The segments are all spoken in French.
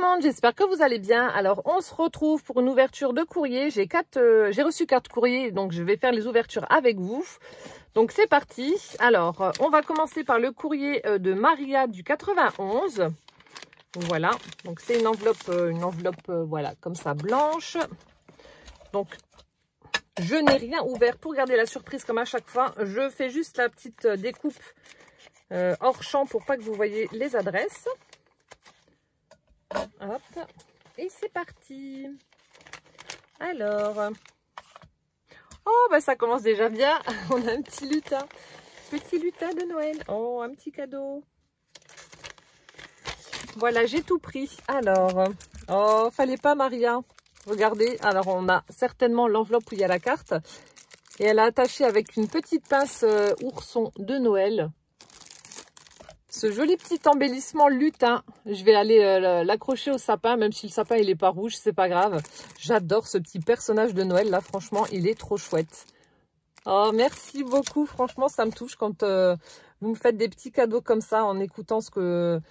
monde, j'espère que vous allez bien. Alors on se retrouve pour une ouverture de courrier. J'ai reçu 4 courriers, donc je vais faire les ouvertures avec vous. Donc c'est parti. Alors on va commencer par le courrier de Maria du 91. Voilà, donc c'est une enveloppe voilà, comme ça, blanche. Donc je n'ai rien ouvert pour garder la surprise comme à chaque fois. Je fais juste la petite découpe hors champ pour pas que vous voyez les adresses. Hop, et c'est parti. Alors, oh bah ça commence déjà bien. On a un petit lutin de Noël. Oh, un petit cadeau. Voilà, j'ai tout pris. Alors, oh, fallait pas, Maria. Regardez, alors on a certainement l'enveloppe où il y a la carte. Et elle a attaché avec une petite pince ourson de Noël ce joli petit embellissement lutin. Je vais aller l'accrocher au sapin, même si le sapin il est pas rouge, c'est pas grave. J'adore ce petit personnage de Noël là, franchement, il est trop chouette. Oh, merci beaucoup, franchement, ça me touche quand vous me faites des petits cadeaux comme ça en écoutant ce que...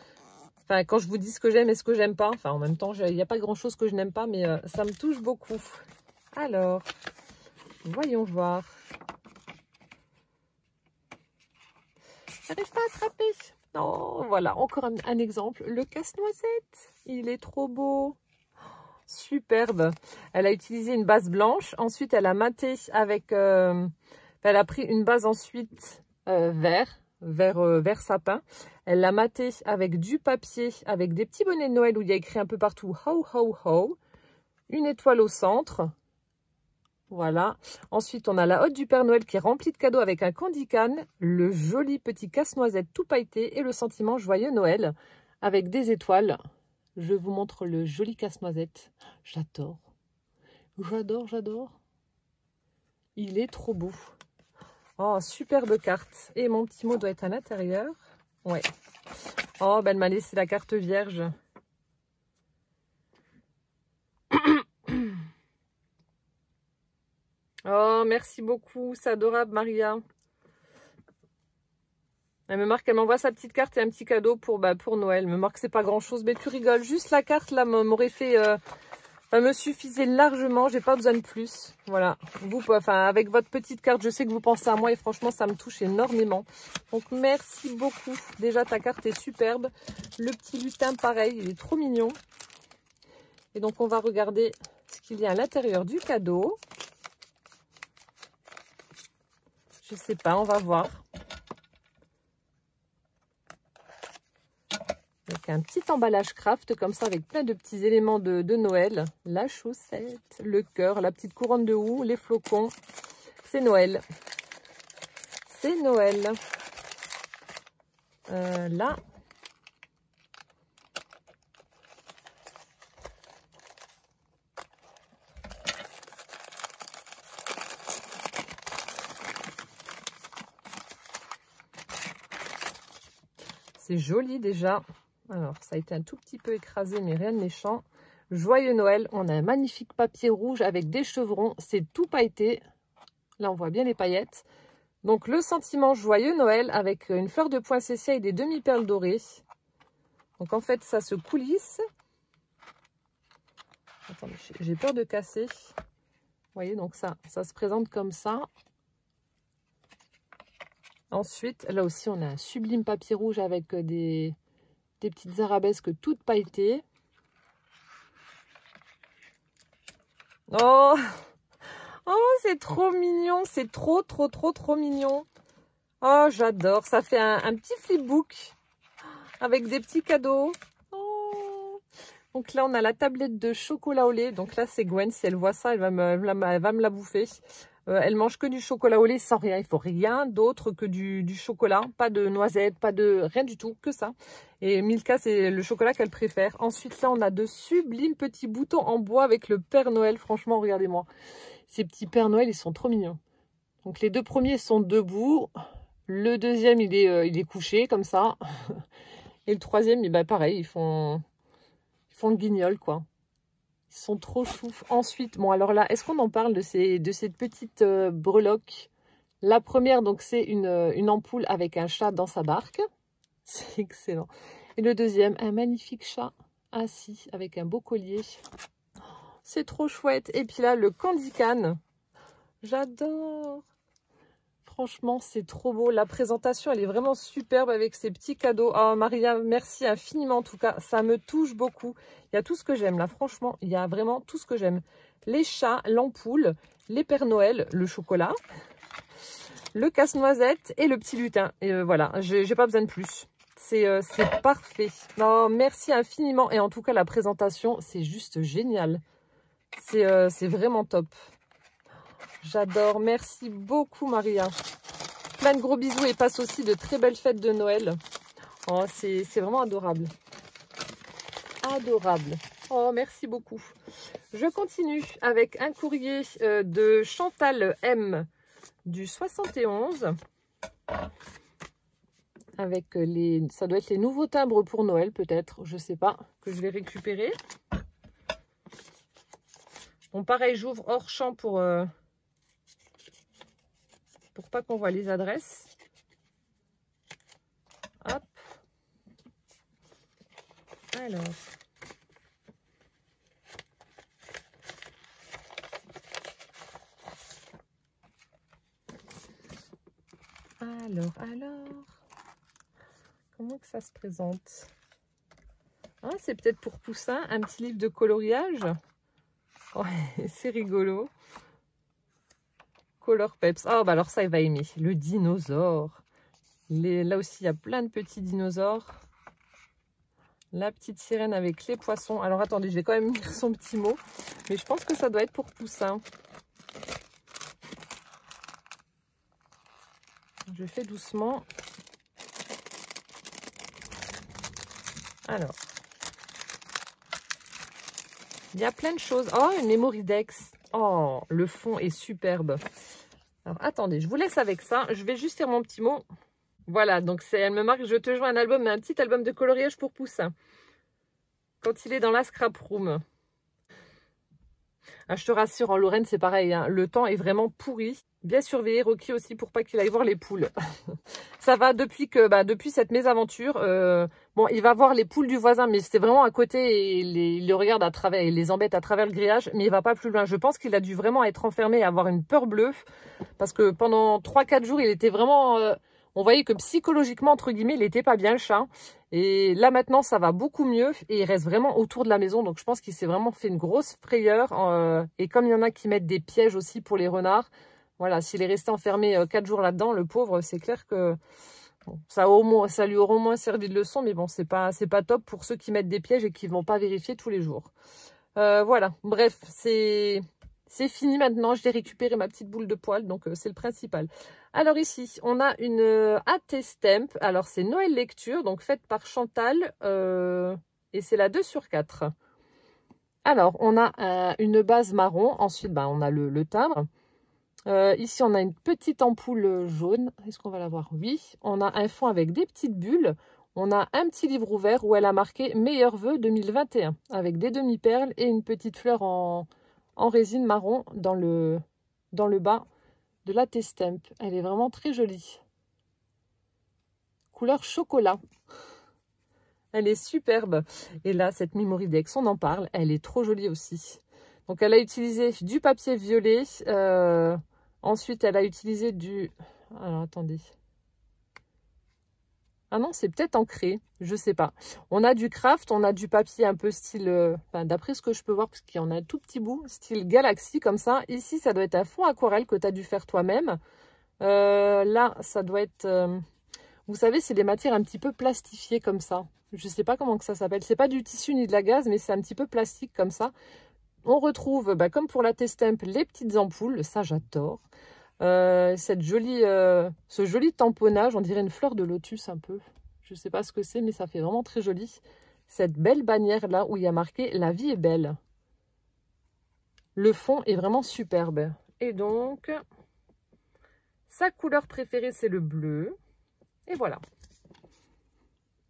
Enfin, quand je vous dis ce que j'aime et ce que j'aime pas. Enfin, en même temps, il n'y a pas grand-chose que je n'aime pas, mais ça me touche beaucoup. Alors, voyons voir. J'arrive pas à attraper. Oh, voilà, encore un exemple. Le casse-noisette, il est trop beau. Superbe. Elle a utilisé une base blanche. Ensuite, elle a maté avec... elle a pris une base ensuite vert sapin. Elle l'a maté avec du papier, avec des petits bonnets de Noël où il y a écrit un peu partout « Ho, ho, ho ». Une étoile au centre. Voilà. Ensuite, on a la hotte du Père Noël qui est remplie de cadeaux avec un candy can, le joli petit casse-noisette tout pailleté et le sentiment joyeux Noël avec des étoiles. Je vous montre le joli casse-noisette. J'adore. J'adore, j'adore. Il est trop beau. Oh, superbe carte. Et mon petit mot doit être à l'intérieur. Ouais. Oh, ben elle m'a laissé la carte vierge. Oh, merci beaucoup, c'est adorable, Maria. Elle me marque, elle m'envoie sa petite carte et un petit cadeau pour Noël. Elle me marque, c'est pas grand-chose, mais tu rigoles. Juste la carte, là, m'aurait fait... ça me suffisait largement, j'ai pas besoin de plus. Voilà. Vous, enfin, avec votre petite carte, je sais que vous pensez à moi et franchement, ça me touche énormément. Donc, merci beaucoup. Déjà, ta carte est superbe. Le petit lutin, pareil, il est trop mignon. Et donc, on va regarder ce qu'il y a à l'intérieur du cadeau. Je sais pas, on va voir. Avec un petit emballage craft comme ça, avec plein de petits éléments de Noël. La chaussette, le cœur, la petite couronne de houx, les flocons. C'est Noël. C'est Noël. Là. C'est joli déjà. Alors, ça a été un tout petit peu écrasé, mais rien de méchant. Joyeux Noël. On a un magnifique papier rouge avec des chevrons. C'est tout pailleté. Là, on voit bien les paillettes. Donc, le sentiment joyeux Noël avec une fleur de poinsettia et des demi-perles dorées. Donc, en fait, ça se coulisse. Attendez, j'ai peur de casser. Vous voyez, donc ça se présente comme ça. Ensuite, là aussi, on a un sublime papier rouge avec des petites arabesques toutes pailletées. Oh, oh, c'est trop mignon. C'est trop mignon. Oh, j'adore. Ça fait un petit flipbook avec des petits cadeaux. Oh. Donc là, on a la tablette de chocolat au lait. Donc là, c'est Gwen. Si elle voit ça, elle va me la bouffer. Elle mange que du chocolat au lait sans rien. Il faut rien d'autre que du chocolat. Pas de noisettes, pas de rien du tout, que ça. Et Milka, c'est le chocolat qu'elle préfère. Ensuite, là, on a de sublimes petits boutons en bois avec le Père Noël. Franchement, regardez-moi. Ces petits Pères Noël, ils sont trop mignons. Donc, les deux premiers sont debout. Le deuxième, il est couché, comme ça. Et le troisième, pareil, ils font le guignol, quoi. Ils sont trop choux. Ensuite, bon alors là, est-ce qu'on en parle de ces petites breloques? La première, donc c'est une ampoule avec un chat dans sa barque. C'est excellent. Et le deuxième, un magnifique chat assis avec un beau collier. C'est trop chouette. Et puis là, le Candy Can. J'adore. Franchement, c'est trop beau. La présentation, elle est vraiment superbe avec ces petits cadeaux. Oh, Maria, merci infiniment en tout cas. Ça me touche beaucoup. Il y a tout ce que j'aime là. Franchement, il y a vraiment tout ce que j'aime. Les chats, l'ampoule, les Pères Noël, le chocolat, le casse-noisette et le petit lutin. Et voilà, j'ai pas besoin de plus. C'est parfait. Non, merci infiniment. Et en tout cas, la présentation, c'est juste génial. C'est vraiment top. J'adore. Merci beaucoup, Maria. Plein de gros bisous et passe aussi de très belles fêtes de Noël. Oh, c'est vraiment adorable. Adorable. Oh, merci beaucoup. Je continue avec un courrier de Chantal M du 71. Avec ça doit être les nouveaux timbres pour Noël, peut-être. Je sais pas, que je vais récupérer. Bon, pareil, j'ouvre hors champ pour pas qu'on voit les adresses. Hop. Alors. Comment que ça se présente? Ah, c'est peut-être pour Poussin, un petit livre de coloriage. Ouais, c'est rigolo. Color Peps. Ah, bah alors ça, il va aimer. Le dinosaure. Là aussi, il y a plein de petits dinosaures. La petite sirène avec les poissons. Alors, attendez, je vais quand même lire son petit mot. Mais je pense que ça doit être pour Poussin. Je fais doucement. Alors. Il y a plein de choses. Oh, une Mémoridex. Oh, le fond est superbe. Alors, attendez, je vous laisse avec ça. Je vais juste faire mon petit mot. Voilà, donc elle me marque, je te joins un album, un petit album de coloriage pour Poussin. Quand il est dans la scrap room. Ah, je te rassure, en Lorraine, c'est pareil. Hein, le temps est vraiment pourri. Bien surveiller Rocky aussi pour pas qu'il aille voir les poules. Ça va depuis cette mésaventure. Bon, il va voir les poules du voisin, mais c'était vraiment à côté et il le regarde à travers, il les embête à travers le grillage, mais il va pas plus loin. Je pense qu'il a dû vraiment être enfermé et avoir une peur bleue parce que pendant 3-4 jours, il était vraiment... on voyait que psychologiquement, entre guillemets, il était pas bien le chat. Et là maintenant, ça va beaucoup mieux et il reste vraiment autour de la maison. Donc je pense qu'il s'est vraiment fait une grosse frayeur. Et comme il y en a qui mettent des pièges aussi pour les renards, voilà, s'il est resté enfermé 4 jours là-dedans, le pauvre, c'est clair que bon, ça lui aura au moins servi de leçon. Mais bon, c'est pas top pour ceux qui mettent des pièges et qui vont pas vérifier tous les jours. Voilà, bref, c'est fini maintenant. Je vais récupérer ma petite boule de poil, donc c'est le principal. Alors ici, on a une AT Stamp. Alors c'est Noël Lecture, donc faite par Chantal. Et c'est la 2/4. Alors, on a une base marron. Ensuite, on a le timbre. Ici, on a une petite ampoule jaune. Est-ce qu'on va la voir? Oui. On a un fond avec des petites bulles. On a un petit livre ouvert où elle a marqué « Meilleurs vœux 2021 » avec des demi-perles et une petite fleur en résine marron dans le bas de la T-Stamp. Elle est vraiment très jolie. Couleur chocolat. Elle est superbe. Et là, cette Mémoridex, on en parle. Elle est trop jolie aussi. Donc, elle a utilisé du papier violet. Ensuite, elle a utilisé du... Alors, attendez. Ah non, c'est peut-être ancré. Je sais pas. On a du craft, on a du papier un peu style... d'après ce que je peux voir, parce qu'il y en a un tout petit bout, style Galaxy, comme ça. Ici, ça doit être un fond aquarelle que tu as dû faire toi-même. Là, ça doit être... vous savez, c'est des matières un petit peu plastifiées comme ça. Je sais pas comment que ça s'appelle. C'est pas du tissu ni de la gaze, mais c'est un petit peu plastique comme ça. On retrouve, comme pour la T-Stamp, les petites ampoules. Ça, j'adore. Ce joli tamponnage, on dirait une fleur de lotus un peu. Je sais pas ce que c'est, mais ça fait vraiment très joli. Cette belle bannière là où il y a marqué « La vie est belle ». Le fond est vraiment superbe. Et donc, sa couleur préférée, c'est le bleu. Et voilà.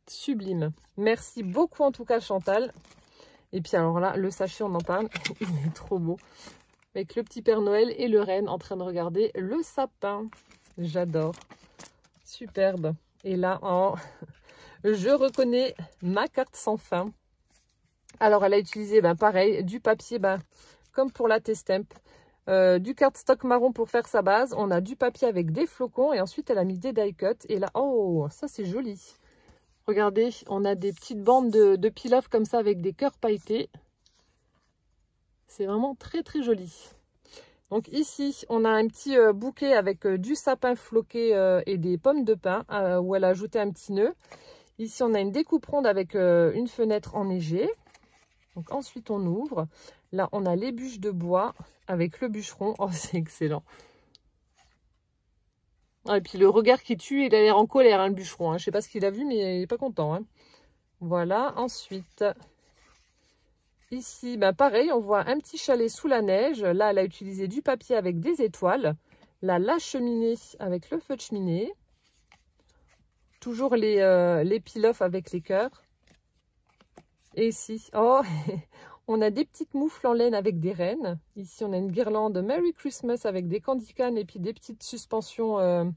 Sublime. Merci beaucoup en tout cas, Chantal. Et puis alors là, le sachet, on en parle. Il est trop beau. Avec le petit Père Noël et le renne en train de regarder le sapin. J'adore. Superbe. Et là, je reconnais ma carte sans fin. Alors, elle a utilisé, pareil, du papier, comme pour la Testemp. Du cardstock marron pour faire sa base. On a du papier avec des flocons. Et ensuite, elle a mis des die cut. Et là, oh, ça, c'est joli. Regardez, on a des petites bandes de peel-off comme ça avec des cœurs pailletés. C'est vraiment très, très joli. Donc ici, on a un petit bouquet avec du sapin floqué et des pommes de pin où elle a ajouté un petit nœud. Ici, on a une découpe ronde avec une fenêtre enneigée. Donc ensuite, on ouvre. Là, on a les bûches de bois avec le bûcheron. Oh, c'est excellent. Ah, et puis le regard qui tue, il a l'air en colère, hein, le bûcheron. Hein. Je ne sais pas ce qu'il a vu, mais il n'est pas content. Hein. Voilà, ensuite... Ici, pareil, on voit un petit chalet sous la neige. Là, elle a utilisé du papier avec des étoiles. Là, la cheminée avec le feu de cheminée. Toujours les peel-off avec les cœurs. Et ici, oh, on a des petites moufles en laine avec des rennes. Ici, on a une guirlande Merry Christmas avec des candy canes et puis des petites suspensions en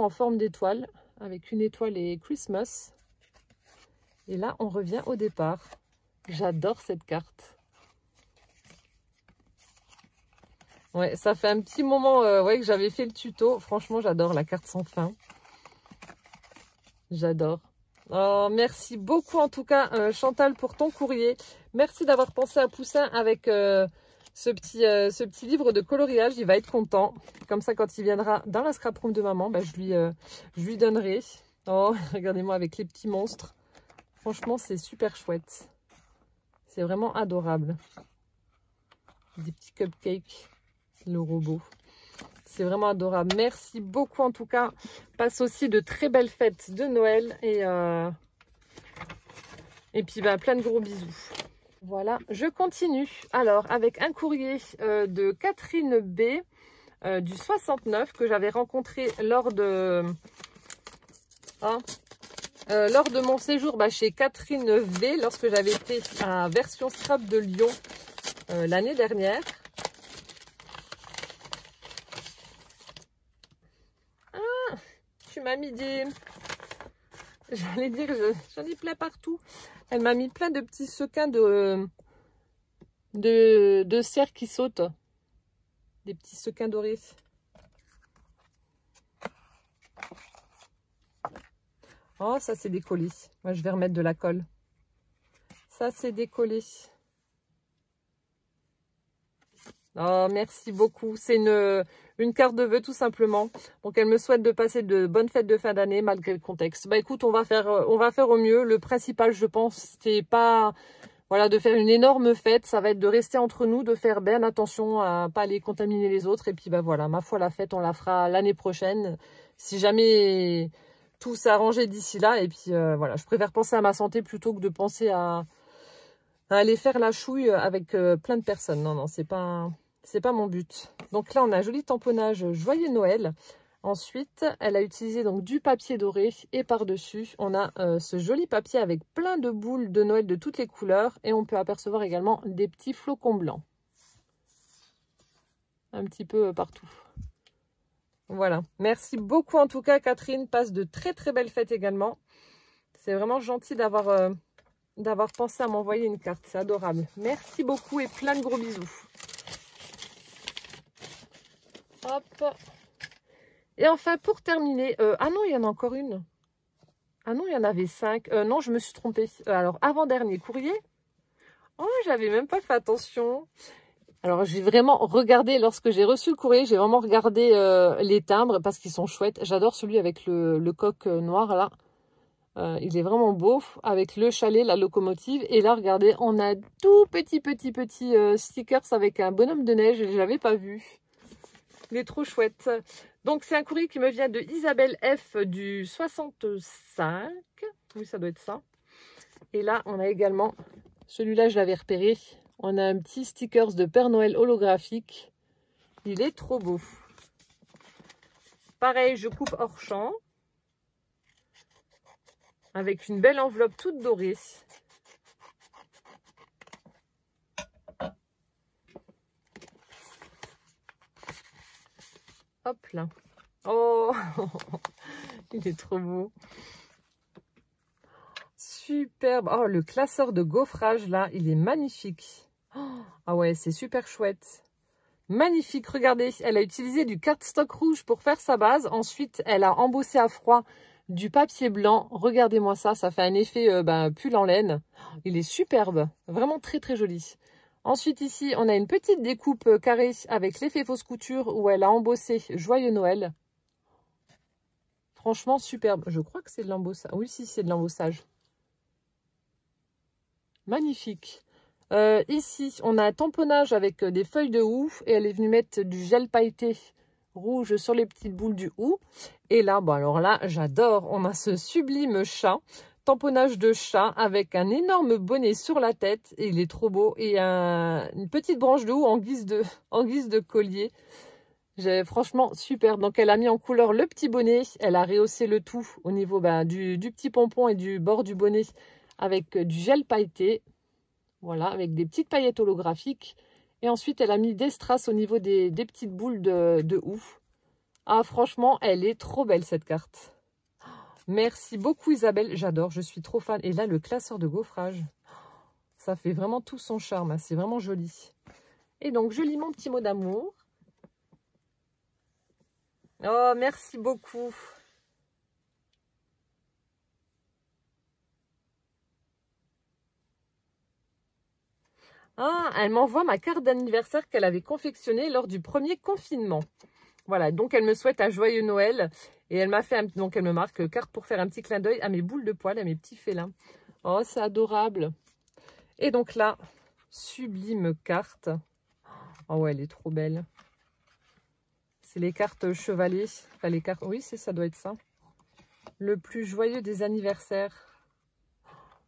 forme d'étoile avec une étoile et Christmas. Et là, on revient au départ. J'adore cette carte. Ouais, ça fait un petit moment que j'avais fait le tuto. Franchement, j'adore la carte sans fin. J'adore. Oh, merci beaucoup en tout cas, Chantal, pour ton courrier. Merci d'avoir pensé à Poussin avec ce petit livre de coloriage. Il va être content. Comme ça, quand il viendra dans la scrap room de maman, je lui donnerai. Oh, regardez-moi avec les petits monstres. Franchement, c'est super chouette. C'est vraiment adorable. Des petits cupcakes, le robot. C'est vraiment adorable. Merci beaucoup en tout cas. Passe aussi de très belles fêtes de Noël. Et puis plein de gros bisous. Voilà, je continue. Alors, avec un courrier de Catherine B. Du 69 que j'avais rencontré lors de mon séjour chez Catherine V, lorsque j'avais été à Version Scrap de Lyon l'année dernière. Ah, tu m'as mis des... J'allais dire, j'en ai plein partout. Elle m'a mis plein de petits sequins de cerfs qui sautent. Des petits sequins dorés. Oh, ça c'est décollé. Moi, je vais remettre de la colle. Ça, c'est décollé. Oh, merci beaucoup. C'est une carte de vœux, tout simplement. Donc, elle me souhaite de passer de bonnes fêtes de fin d'année, malgré le contexte. Écoute, on va faire au mieux. Le principal, je pense, c'est pas... Voilà, de faire une énorme fête. Ça va être de rester entre nous, de faire bien attention à pas aller contaminer les autres. Et puis, voilà, ma foi, la fête, on la fera l'année prochaine. Si jamais... tout s'est arrangé d'ici là. Et puis voilà, je préfère penser à ma santé plutôt que de penser à aller faire la chouille avec plein de personnes. Non, c'est pas mon but. Donc là, on a un joli tamponnage Joyeux Noël. Ensuite, elle a utilisé donc du papier doré et par-dessus, on a ce joli papier avec plein de boules de Noël de toutes les couleurs. Et on peut apercevoir également des petits flocons blancs. Un petit peu partout. Voilà, merci beaucoup en tout cas Catherine, passe de très très belles fêtes également. C'est vraiment gentil d'avoir pensé à m'envoyer une carte, c'est adorable. Merci beaucoup et plein de gros bisous. Hop. Et enfin pour terminer, ah non il y en a encore une. Ah non il y en avait 5, non je me suis trompée. Alors avant-dernier courrier, oh j'avais même pas fait attention. Alors, j'ai vraiment regardé, lorsque j'ai reçu le courrier, j'ai vraiment regardé les timbres parce qu'ils sont chouettes. J'adore celui avec le coq noir, là. Il est vraiment beau, avec le chalet, la locomotive. Et là, regardez, on a tout petit stickers avec un bonhomme de neige. Je ne l'avais pas vu. Il est trop chouette. Donc, c'est un courrier qui me vient de Isabelle F. du 65. Oui, ça doit être ça. Et là, on a également, celui-là, je l'avais repéré. On a un petit stickers de Père Noël holographique. Il est trop beau. Pareil, je coupe hors champ. Avec une belle enveloppe toute dorée. Hop là. Oh, il est trop beau. superbe. Oh, le classeur de gaufrage, là, il est magnifique. Oh, ah ouais, c'est super chouette. Magnifique, regardez. Elle a utilisé du cardstock rouge pour faire sa base. Ensuite, elle a embossé à froid du papier blanc. Regardez-moi ça, ça fait un effet pull en laine. Il est superbe, vraiment très très joli. Ensuite, ici, on a une petite découpe carrée avec l'effet fausse couture où elle a embossé Joyeux Noël. Franchement, superbe. Je crois que c'est de l'embossage. Oui, si, c'est de l'embossage. Magnifique. Ici, on a un tamponnage avec des feuilles de houx et elle est venue mettre du gel pailleté rouge sur les petites boules du houx. Et là, bon alors là, j'adore. On a ce sublime chat, tamponnage de chat avec un énorme bonnet sur la tête et il est trop beau et une petite branche de houx en guise de collier. Franchement, super. Donc, elle a mis en couleur le petit bonnet. Elle a rehaussé le tout au niveau du petit pompon et du bord du bonnet avec du gel pailleté. Voilà, avec des petites paillettes holographiques. Et ensuite, elle a mis des strass au niveau des petites boules de houx. Ah, franchement, elle est trop belle, cette carte. Merci beaucoup, Isabelle. J'adore, je suis trop fan. Et là, le classeur de gaufrage. Ça fait vraiment tout son charme. Hein. C'est vraiment joli. Et donc, je lis mon petit mot d'amour. Oh, merci beaucoup. Ah, elle m'envoie ma carte d'anniversaire qu'elle avait confectionnée lors du premier confinement. Voilà, donc elle me souhaite un joyeux Noël. Et elle m'a fait, donc elle me marque carte pour faire un petit clin d'œil à mes boules de poil, à mes petits félins. Oh, c'est adorable. Et donc là, sublime carte. Oh ouais, elle est trop belle. C'est les cartes chevalets. Enfin, les cartes... Oui, ça doit être ça. Le plus joyeux des anniversaires.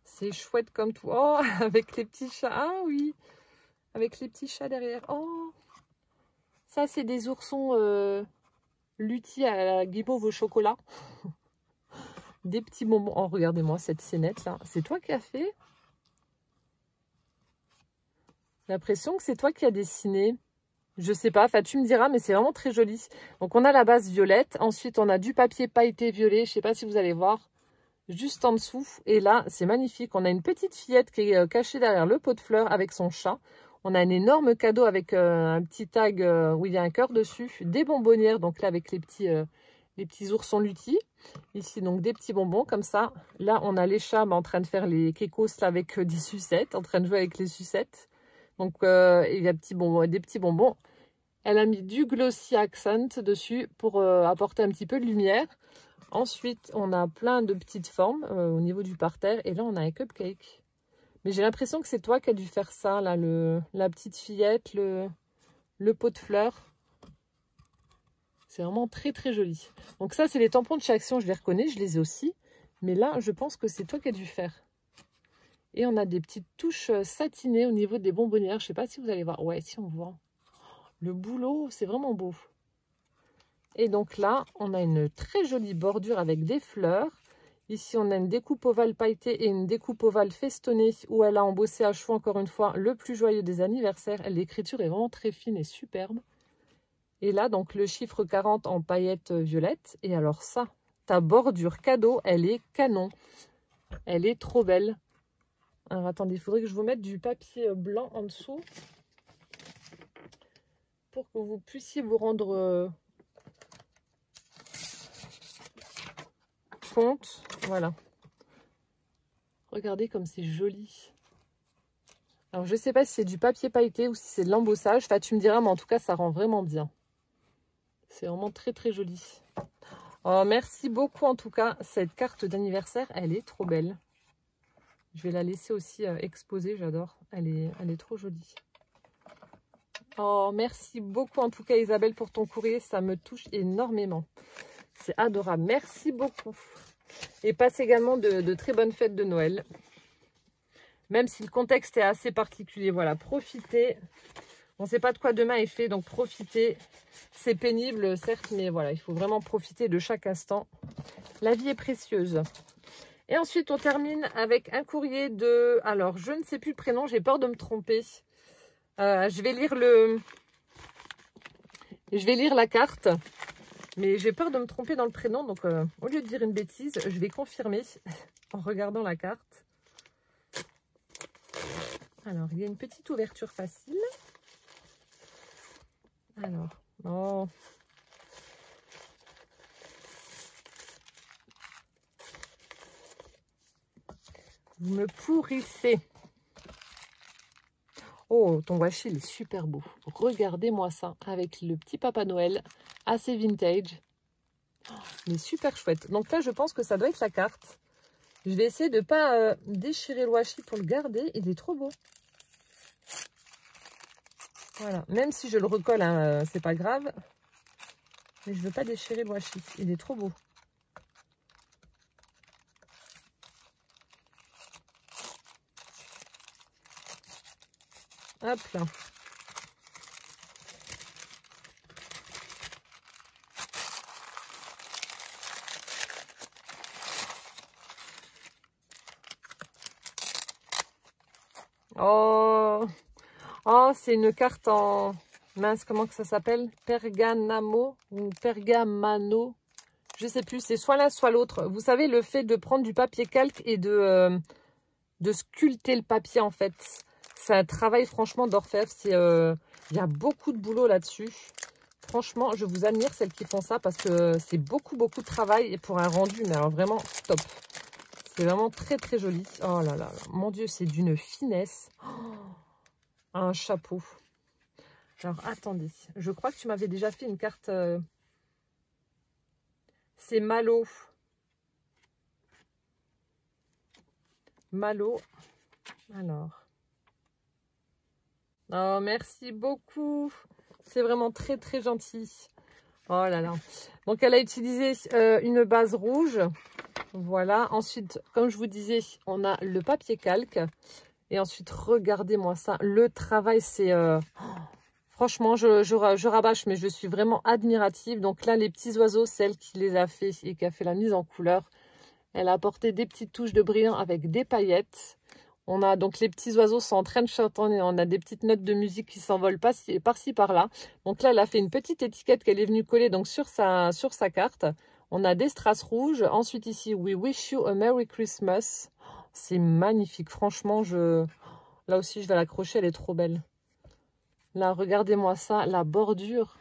C'est chouette comme tout. Oh, avec les petits chats. Ah oui, avec les petits chats derrière. Oh, ça, c'est des oursons lutis à la guimauve au chocolat. Des petits bonbons. Oh, regardez-moi cette scénette là. C'est toi qui as fait? J'ai l'impression que c'est toi qui as dessiné. Je sais pas, enfin tu me diras, mais c'est vraiment très joli. Donc on a la base violette, ensuite on a du papier pailleté violet, je sais pas si vous allez voir, juste en dessous. Et là, c'est magnifique, on a une petite fillette qui est cachée derrière le pot de fleurs avec son chat. On a un énorme cadeau avec un petit tag où il y a un cœur dessus, des bonbonnières, donc là avec les petits oursons lutis. Ici donc des petits bonbons comme ça. Là on a les chats en train de faire les kékos là, avec des sucettes, en train de jouer avec les sucettes. Donc, il y a des petits bonbons. Elle a mis du glossy accent dessus pour apporter un petit peu de lumière. Ensuite, on a plein de petites formes au niveau du parterre. Et là, on a un cupcake. Mais j'ai l'impression que c'est toi qui as dû faire ça, là, la petite fillette, le pot de fleurs. C'est vraiment très, très joli. Donc ça, c'est les tampons de chez Action. Je les reconnais, je les ai aussi. Mais là, je pense que c'est toi qui as dû faire. Et on a des petites touches satinées au niveau des bonbonnières. Je ne sais pas si vous allez voir. Ouais, si on voit. Le boulot, c'est vraiment beau. Et donc là, on a une très jolie bordure avec des fleurs. Ici, on a une découpe ovale pailletée et une découpe ovale festonnée où elle a embossé à cheveux, encore une fois, le plus joyeux des anniversaires. L'écriture est vraiment très fine et superbe. Et là, donc, le chiffre 40 en paillettes violettes. Et alors ça, ta bordure cadeau, elle est canon. Elle est trop belle. Alors attendez, il faudrait que je vous mette du papier blanc en dessous pour que vous puissiez vous rendre compte. Voilà. Regardez comme c'est joli. Alors je ne sais pas si c'est du papier pailleté ou si c'est de l'embossage. Enfin, tu me diras, mais en tout cas, ça rend vraiment bien. C'est vraiment très très joli. Oh, merci beaucoup en tout cas. Cette carte d'anniversaire, elle est trop belle. Je vais la laisser aussi exposer, j'adore. Elle est trop jolie. Oh, merci beaucoup en tout cas Isabelle pour ton courrier. Ça me touche énormément. C'est adorable. Merci beaucoup. Et passe également de très bonnes fêtes de Noël. Même si le contexte est assez particulier. Voilà, profitez. On ne sait pas de quoi demain est fait, donc profitez. C'est pénible, certes, mais voilà, il faut vraiment profiter de chaque instant. La vie est précieuse. Et ensuite, on termine avec un courrier de... Alors, je ne sais plus le prénom, j'ai peur de me tromper. Je vais lire la carte, mais j'ai peur de me tromper dans le prénom. Donc, au lieu de dire une bêtise, je vais confirmer en regardant la carte. Alors, il y a une petite ouverture facile. Alors, oh. Vous me pourrissez. Oh, ton washi, il est super beau. Regardez-moi ça, avec le petit Papa Noël, assez vintage. Oh, il est super chouette. Donc là, je pense que ça doit être la carte. Je vais essayer de ne pas déchirer le washi pour le garder. Il est trop beau. Voilà, même si je le recolle, hein, c'est pas grave. Mais je ne veux pas déchirer le washi. Il est trop beau. Hop là. Oh, oh, c'est une carte en... Mince, comment que ça s'appelle? Perganamo ou Pergamano. Je sais plus, c'est soit l'un soit l'autre. Vous savez, le fait de prendre du papier calque et de sculpter le papier, en fait. C'est un travail, franchement, d'orfèvre. Il y a beaucoup de boulot là-dessus. Franchement, je vous admire celles qui font ça parce que c'est beaucoup, beaucoup de travail et pour un rendu, mais alors vraiment top. C'est vraiment très, très joli. Oh là là, mon Dieu, c'est d'une finesse. Oh, un chapeau. Alors, attendez. Je crois que tu m'avais déjà fait une carte. C'est Malo. Malo. Alors. Oh, merci beaucoup. C'est vraiment très, très gentil. Oh là là. Donc, elle a utilisé une base rouge. Voilà. Ensuite, comme je vous disais, on a le papier calque. Et ensuite, regardez-moi ça. Le travail, c'est... franchement, je rabâche, mais je suis vraiment admirative. Donc là, les petits oiseaux, c'est elle qui les a fait et qui a fait la mise en couleur. Elle a apporté des petites touches de brillant avec des paillettes. On a donc les petits oiseaux sont en train de chanter. On a des petites notes de musique qui s'envolent par-ci, par-là. Donc là, elle a fait une petite étiquette qu'elle est venue coller donc sur sa carte. On a des strass rouges. Ensuite, ici, We wish you a Merry Christmas. C'est magnifique. Franchement, là aussi, je vais l'accrocher. Elle est trop belle. Là, regardez-moi ça. La bordure.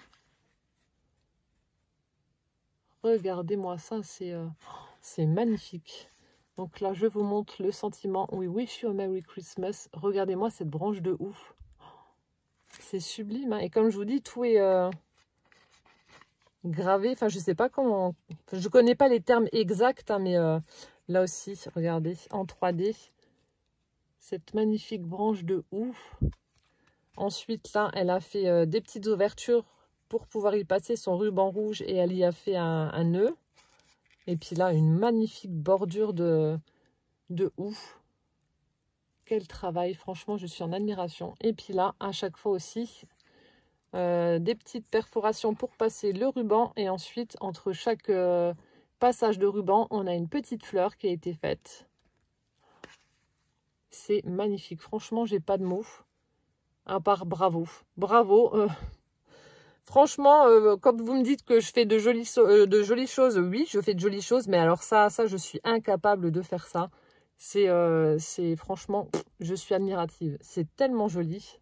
Regardez-moi ça. C'est magnifique. Donc là, je vous montre le sentiment. We wish you a Merry Christmas. Regardez-moi cette branche de ouf. C'est sublime. Hein. Et comme je vous dis, tout est gravé. Enfin, je sais pas comment... Enfin, je connais pas les termes exacts, hein, mais là aussi, regardez, en 3D. Cette magnifique branche de ouf. Ensuite, là, elle a fait des petites ouvertures pour pouvoir y passer son ruban rouge. Et elle y a fait un nœud. Et puis là, une magnifique bordure de ouf. Quel travail, franchement, je suis en admiration. Et puis là, à chaque fois aussi, des petites perforations pour passer le ruban. Et ensuite, entre chaque passage de ruban, on a une petite fleur qui a été faite. C'est magnifique. Franchement, j'ai pas de mots. À part bravo. Bravo. Franchement, quand vous me dites que je fais de jolies choses, oui, je fais de jolies choses. Mais alors ça, je suis incapable de faire ça. C'est franchement, je suis admirative. C'est tellement joli.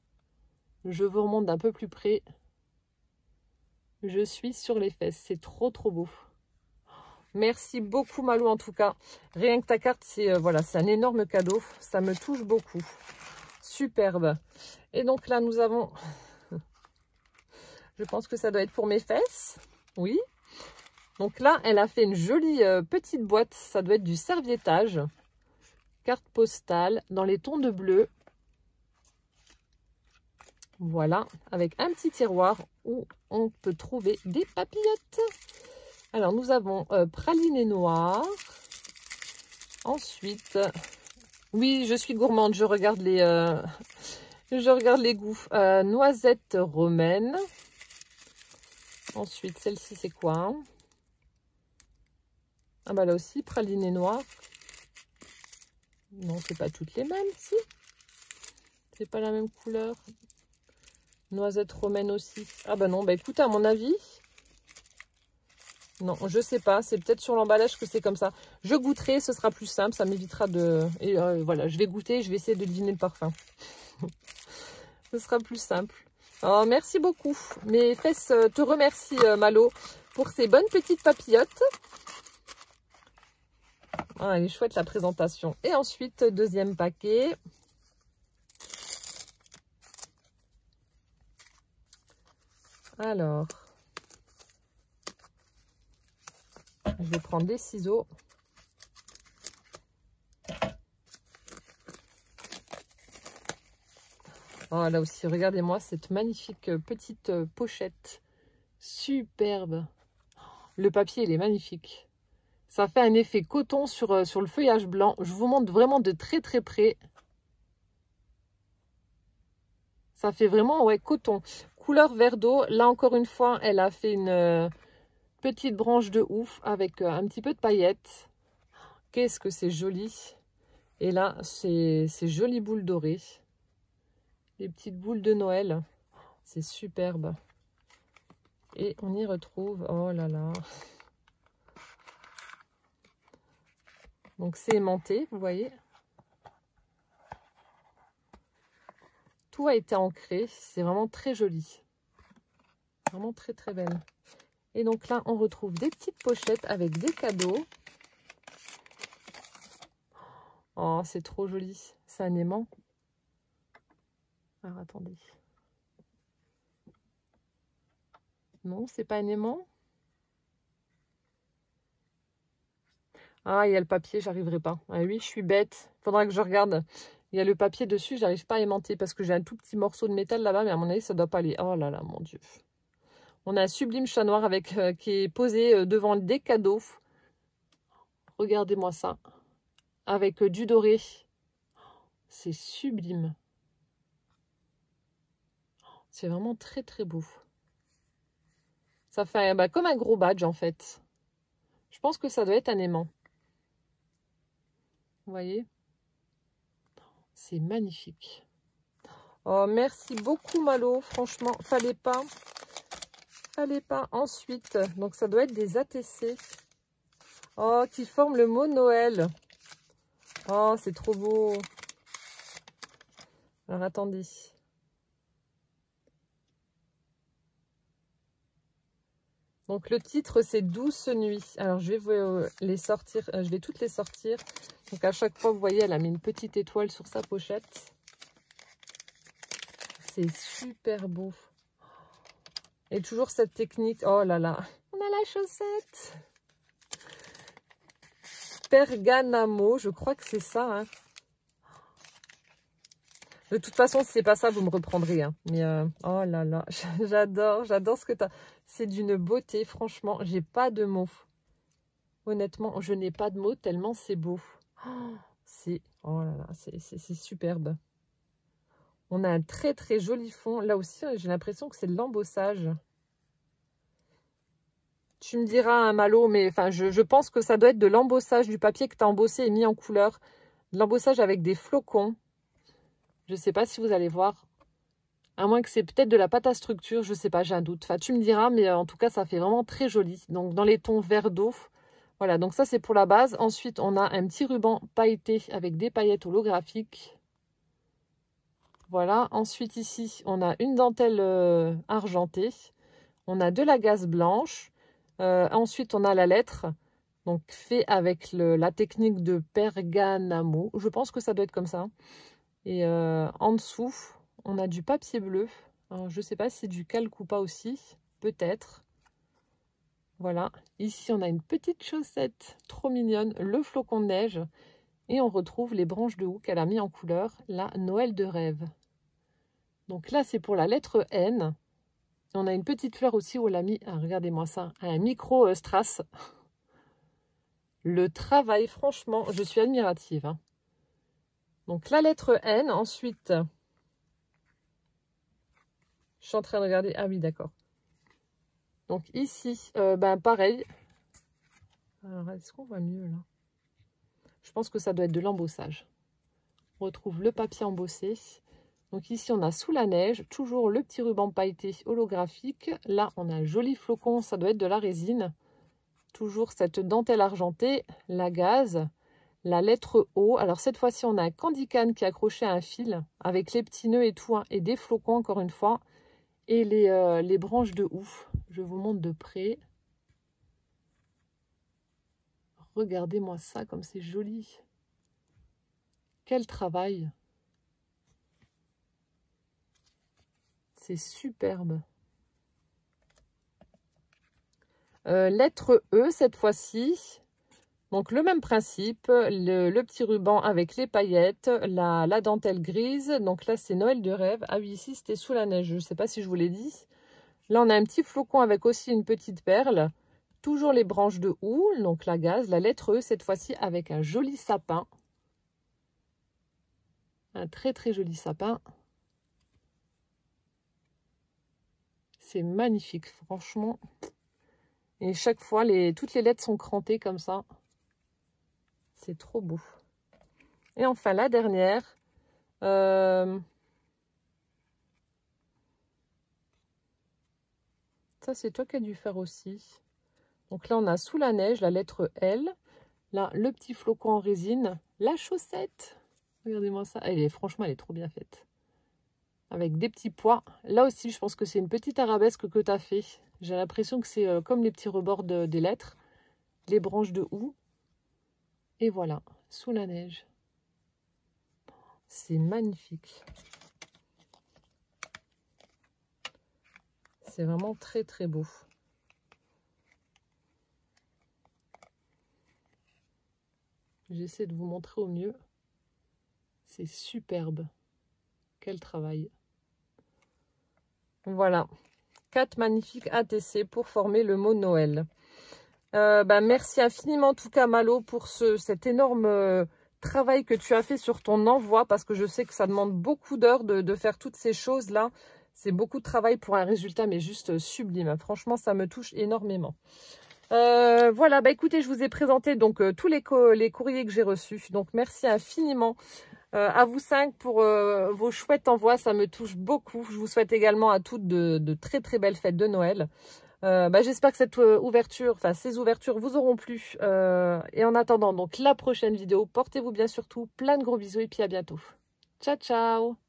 Je vous remonte d'un peu plus près. Je suis sur les fesses. C'est trop, trop beau. Merci beaucoup, Malou, en tout cas. Rien que ta carte, voilà, c'est un énorme cadeau. Ça me touche beaucoup. Superbe. Et donc là, nous avons... Je pense que ça doit être pour mes fesses. Oui. Donc là, elle a fait une jolie petite boîte. Ça doit être du serviettage. Carte postale dans les tons de bleu. Voilà. Avec un petit tiroir où on peut trouver des papillotes. Alors, nous avons praliné noir. Ensuite, oui, je suis gourmande. Je regarde les goûts. Noisette romaine. Ensuite, celle-ci, c'est quoi, hein? Ah bah là aussi, praliné noir. Non, c'est pas toutes les mêmes, si. C'est pas la même couleur. Noisette romaine aussi. Ah bah non, bah écoute, à mon avis... Non, je sais pas. C'est peut-être sur l'emballage que c'est comme ça. Je goûterai, ce sera plus simple. Ça m'évitera de... Et voilà, je vais goûter, je vais essayer de deviner le parfum. Ce sera plus simple. Oh, merci beaucoup. Mes fesses te remercient, Malo, pour ces bonnes petites papillotes. Ah, elle est chouette la présentation. Et ensuite, deuxième paquet. Alors, je vais prendre des ciseaux. Oh, là aussi, regardez-moi cette magnifique petite pochette. Superbe. Le papier, il est magnifique. Ça fait un effet coton sur le feuillage blanc. Je vous montre vraiment de très très près. Ça fait vraiment, ouais, coton. Couleur vert d'eau. Là, encore une fois, elle a fait une petite branche de ouf avec un petit peu de paillettes. Qu'est-ce que c'est joli. Et là, c'est ces jolies boules dorées. Les petites boules de Noël. C'est superbe. Et on y retrouve... Oh là là. Donc, c'est aimanté, vous voyez. Tout a été ancré. C'est vraiment très joli. Vraiment très, très belle. Et donc là, on retrouve des petites pochettes avec des cadeaux. Oh, c'est trop joli. C'est un aimant. Alors, attendez. Non, c'est pas un aimant. Ah, il y a le papier, j'arriverai pas. Ah oui, je suis bête. Faudra que je regarde. Il y a le papier dessus, j'arrive pas à aimanter parce que j'ai un tout petit morceau de métal là-bas, mais à mon avis, ça doit pas aller. Oh là là, mon Dieu. On a un sublime chat noir avec, qui est posé devant des cadeaux. Regardez-moi ça. Avec du doré. C'est sublime. C'est vraiment très très beau. Ça fait comme un gros badge en fait. Je pense que ça doit être un aimant. Vous voyez? C'est magnifique. Oh, merci beaucoup Malo. Franchement, fallait pas. Fallait pas. Ensuite, donc ça doit être des ATC. Oh, qui forment le mot Noël. Oh, c'est trop beau. Alors, attendez. Donc, le titre, c'est Douce nuit. Alors, je vais les sortir. Je vais toutes les sortir. Donc, à chaque fois, vous voyez, elle a mis une petite étoile sur sa pochette. C'est super beau. Et toujours cette technique. Oh là là. On a la chaussette. Perganamo. Je crois que c'est ça, hein. De toute façon, si c'est pas ça, vous me reprendrez. Hein. Mais oh là là, j'adore ce que tu as. C'est d'une beauté, franchement, j'ai pas de mots. Honnêtement, je n'ai pas de mots tellement c'est beau. Oh là là, c'est superbe. On a un très très joli fond. Là aussi, j'ai l'impression que c'est de l'embossage. Tu me diras, un Malo, mais enfin, je pense que ça doit être de l'embossage du papier que tu as embossé et mis en couleur. De l'embossage avec des flocons. Je ne sais pas si vous allez voir. À moins que c'est peut-être de la pâte à structure. Je ne sais pas, j'ai un doute. Enfin, tu me diras, mais en tout cas, ça fait vraiment très joli. Donc, dans les tons vert d'eau. Voilà, donc ça, c'est pour la base. Ensuite, on a un petit ruban pailleté avec des paillettes holographiques. Voilà. Ensuite, ici, on a une dentelle argentée. On a de la gaze blanche. Ensuite, on a la lettre. Donc, fait avec la technique de Perganamo. Je pense que ça doit être comme ça. Et en dessous, on a du papier bleu. Alors, je ne sais pas si c'est du calque ou pas aussi. Peut-être. Voilà. Ici, on a une petite chaussette trop mignonne. Le flocon de neige. Et on retrouve les branches de houx qu'elle a mis en couleur. La Noël de rêve. Donc là, c'est pour la lettre N. On a une petite fleur aussi où elle a mis, regardez-moi ça, un micro strass. Le travail, franchement, je suis admirative. Hein. Donc la lettre N, ensuite, je suis en train de regarder, ah oui, d'accord. Donc ici, pareil. Alors, est-ce qu'on voit mieux là? Je pense que ça doit être de l'embossage. On retrouve le papier embossé. Donc ici, on a sous la neige, toujours le petit ruban pailleté holographique. Là, on a un joli flocon, ça doit être de la résine. Toujours cette dentelle argentée, la gaze, la lettre O. Alors cette fois-ci, on a un candy cane qui est accroché à un fil avec les petits nœuds et tout, hein, et des flocons encore une fois. Et les branches de ouf. Je vous montre de près. Regardez-moi ça, comme c'est joli. Quel travail. C'est superbe. Lettre E cette fois-ci. Donc le même principe, le petit ruban avec les paillettes, la dentelle grise. Donc là c'est Noël de rêve. Ah oui, ici c'était sous la neige, je ne sais pas si je vous l'ai dit. Là on a un petit flocon avec aussi une petite perle. Toujours les branches de houle, donc la gaze, la lettre E cette fois-ci avec un joli sapin. Un très très joli sapin. C'est magnifique, franchement. Et chaque fois, toutes les lettres sont crantées comme ça. C'est trop beau. Et enfin, la dernière. Ça, c'est toi qui as dû faire aussi. Donc là, on a sous la neige la lettre L. Là, le petit flocon en résine. La chaussette. Regardez-moi ça. Franchement, elle est trop bien faite. Avec des petits pois. Là aussi, je pense que c'est une petite arabesque que tu as fait. J'ai l'impression que c'est comme les petits rebords des lettres. Les branches de houx. Et voilà, sous la neige. C'est magnifique. C'est vraiment très très beau. J'essaie de vous montrer au mieux. C'est superbe. Quel travail. Voilà. 4 magnifiques ATC pour former le mot Noël. Merci infiniment en tout cas Malo pour cet énorme travail que tu as fait sur ton envoi, parce que je sais que ça demande beaucoup d'heures de faire toutes ces choses là. C'est beaucoup de travail pour un résultat mais juste sublime. Franchement ça me touche énormément. Voilà, écoutez, je vous ai présenté donc tous les courriers que j'ai reçus. Donc merci infiniment à vous 5 pour vos chouettes envois, ça me touche beaucoup. Je vous souhaite également à toutes de très très belles fêtes de Noël. J'espère que cette ouverture, enfin ces ouvertures vous auront plu. Et en attendant donc la prochaine vidéo, portez-vous bien surtout, plein de gros bisous et puis à bientôt. Ciao ciao.